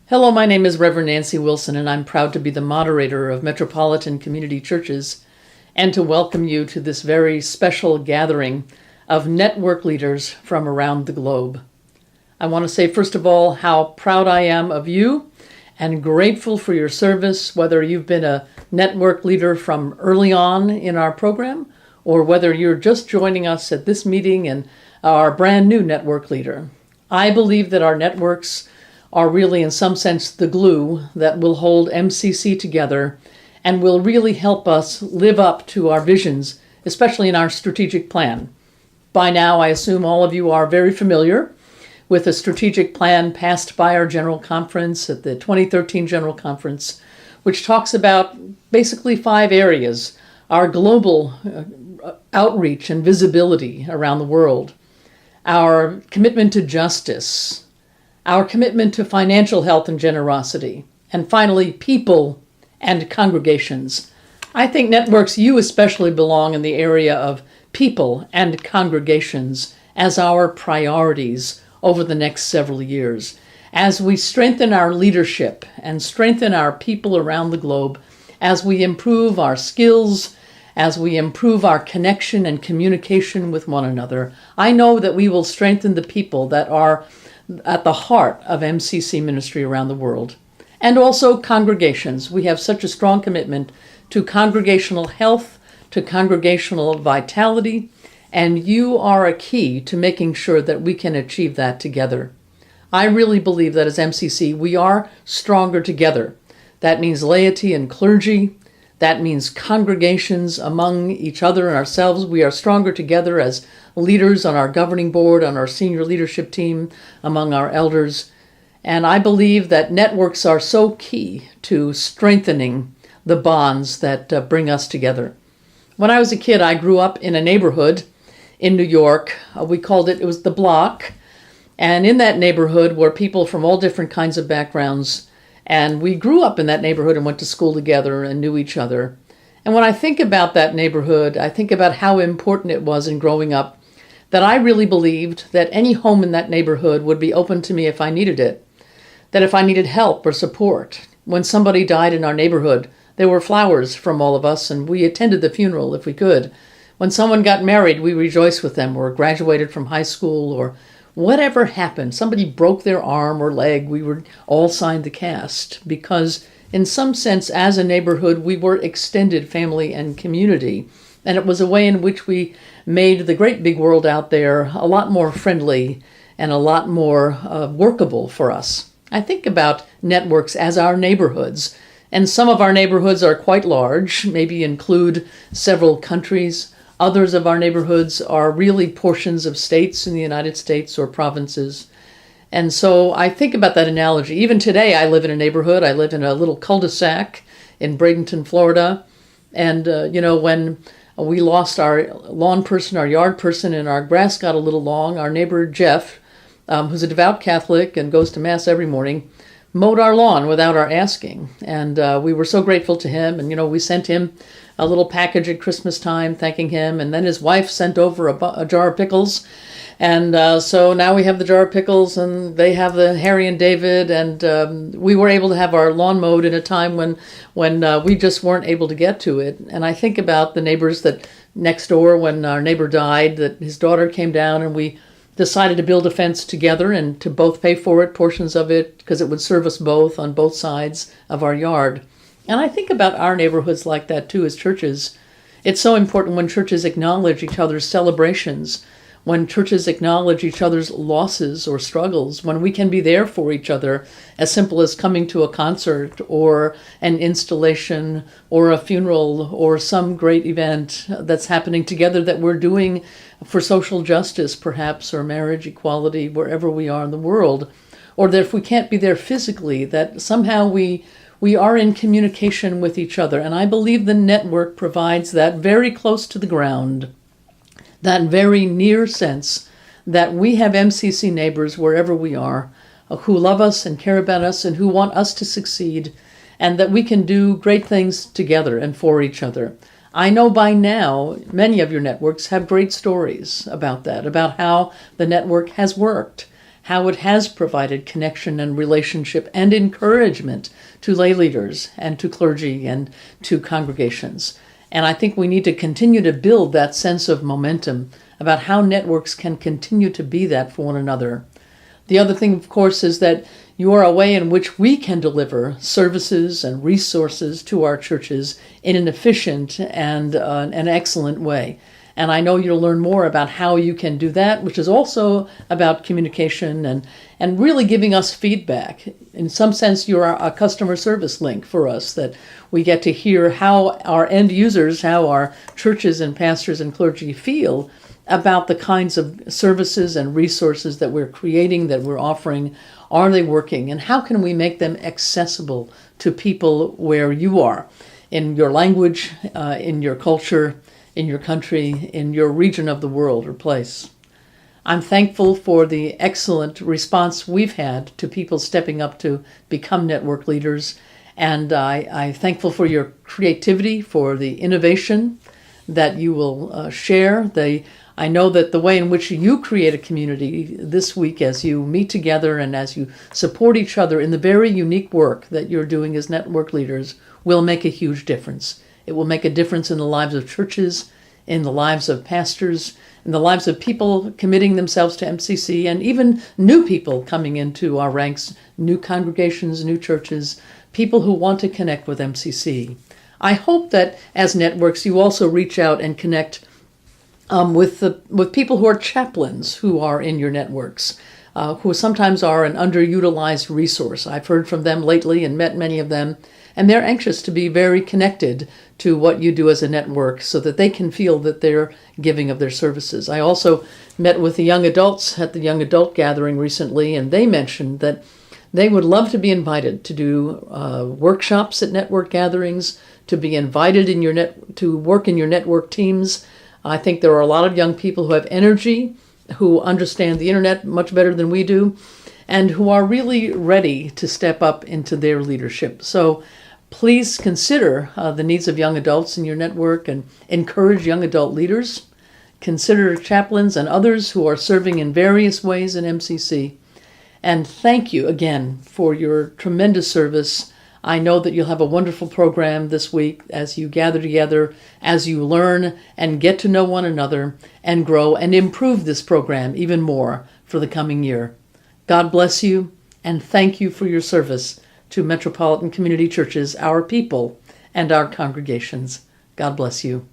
Hello, my name is Reverend Nancy Wilson, and I'm proud to be the moderator of Metropolitan Community Churches and to welcome you to this very special gathering of network leaders from around the globe. I want to say, first of all, how proud I am of you and grateful for your service, whether you've been a network leader from early on in our program or whether you're just joining us at this meeting and are a brand new network leader. I believe that our networks are really, in some sense, the glue that will hold MCC together and will really help us live up to our visions, especially in our strategic plan. By now, I assume all of you are very familiar with the strategic plan passed by our General Conference at the 2013 General Conference, which talks about basically 5 areas: our global outreach and visibility around the world, our commitment to justice, our commitment to financial health and generosity, and finally, people and congregations. I think networks, you especially belong in the area of people and congregations as our priorities over the next several years. As we strengthen our leadership and strengthen our people around the globe, as we improve our skills, as we improve our connection and communication with one another, I know that we will strengthen the people that are at the heart of MCC ministry around the world. And also congregations. We have such a strong commitment to congregational health, to congregational vitality, and you are a key to making sure that we can achieve that together. I really believe that as MCC, we are stronger together. That means laity and clergy. That means congregations among each other and ourselves. We are stronger together as leaders on our governing board, on our senior leadership team, among our elders. And I believe that networks are so key to strengthening the bonds that bring us together. When I was a kid, I grew up in a neighborhood in New York. It was the Block. And in that neighborhood were people from all different kinds of backgrounds. And we grew up in that neighborhood and went to school together and knew each other. And when I think about that neighborhood, I think about how important it was in growing up, that I really believed that any home in that neighborhood would be open to me if I needed it. That if I needed help or support, when somebody died in our neighborhood, there were flowers from all of us and we attended the funeral if we could. When someone got married, we rejoiced with them, or graduated from high school, or whatever happened, somebody broke their arm or leg, we were all signed the cast, because in some sense, as a neighborhood, we were extended family and community. And it was a way in which we made the great big world out there a lot more friendly and a lot more workable for us. I think about networks as our neighborhoods, and some of our neighborhoods are quite large, maybe include several countries. Others of our neighborhoods are really portions of states in the United States or provinces. And so I think about that analogy. Even today, I live in a neighborhood. I live in a little cul-de-sac in Bradenton, Florida. And, when we lost our lawn person, our yard person, and our grass got a little long, our neighbor Jeff, who's a devout Catholic and goes to Mass every morning, mowed our lawn without our asking. And we were so grateful to him. And, we sent him a little package at Christmas time thanking him. And then his wife sent over a jar of pickles. And so now we have the jar of pickles and they have the Harry and David. And we were able to have our lawn mowed in a time when we just weren't able to get to it. And I think about the neighbors that next door, when our neighbor died, that his daughter came down and we decided to build a fence together and to both pay for it, portions of it, because it would serve us both on both sides of our yard. And I think about our neighborhoods like that too as churches. It's so important when churches acknowledge each other's celebrations, when churches acknowledge each other's losses or struggles, when we can be there for each other, as simple as coming to a concert or an installation or a funeral or some great event that's happening together that we're doing for social justice, perhaps, or marriage equality, wherever we are in the world. Or that if we can't be there physically, that somehow we are in communication with each other. And I believe the network provides that very close to the ground, that very near sense that we have MCC neighbors wherever we are, who love us and care about us and who want us to succeed, and that we can do great things together and for each other. I know by now many of your networks have great stories about that, about how the network has worked, how it has provided connection and relationship and encouragement to lay leaders and to clergy and to congregations. And I think we need to continue to build that sense of momentum about how networks can continue to be that for one another. The other thing, of course, is that you are a way in which we can deliver services and resources to our churches in an efficient and an excellent way. And I know you'll learn more about how you can do that, which is also about communication and really giving us feedback. In some sense, you're a customer service link for us, that we get to hear how our end users, how our churches and pastors and clergy feel about the kinds of services and resources that we're creating, that we're offering. Are they working? And how can we make them accessible to people where you are, in your language, in your culture, in your country, in your region of the world or place? I'm thankful for the excellent response we've had to people stepping up to become network leaders. And I'm thankful for your creativity, for the innovation that you will share. I know that the way in which you create a community this week, as you meet together and as you support each other in the very unique work that you're doing as network leaders, will make a huge difference. It will make a difference in the lives of churches, in the lives of pastors, in the lives of people committing themselves to MCC, and even new people coming into our ranks, new congregations, new churches, people who want to connect with MCC. I hope that as networks, you also reach out and connect with people who are chaplains who are in your networks, who sometimes are an underutilized resource. I've heard from them lately and met many of them, and they're anxious to be very connected to what you do as a network so that they can feel that they're giving of their services. I also met with the young adults at the young adult gathering recently, and they mentioned that they would love to be invited to do workshops at network gatherings, to be invited to work in your network teams. I think there are a lot of young people who have energy, who understand the internet much better than we do, and who are really ready to step up into their leadership. So please consider the needs of young adults in your network and encourage young adult leaders. Consider chaplains and others who are serving in various ways in MCC. And thank you again for your tremendous service. I know that you'll have a wonderful program this week as you gather together, as you learn and get to know one another and grow and improve this program even more for the coming year. God bless you, and thank you for your service to Metropolitan Community Churches, our people, and our congregations. God bless you.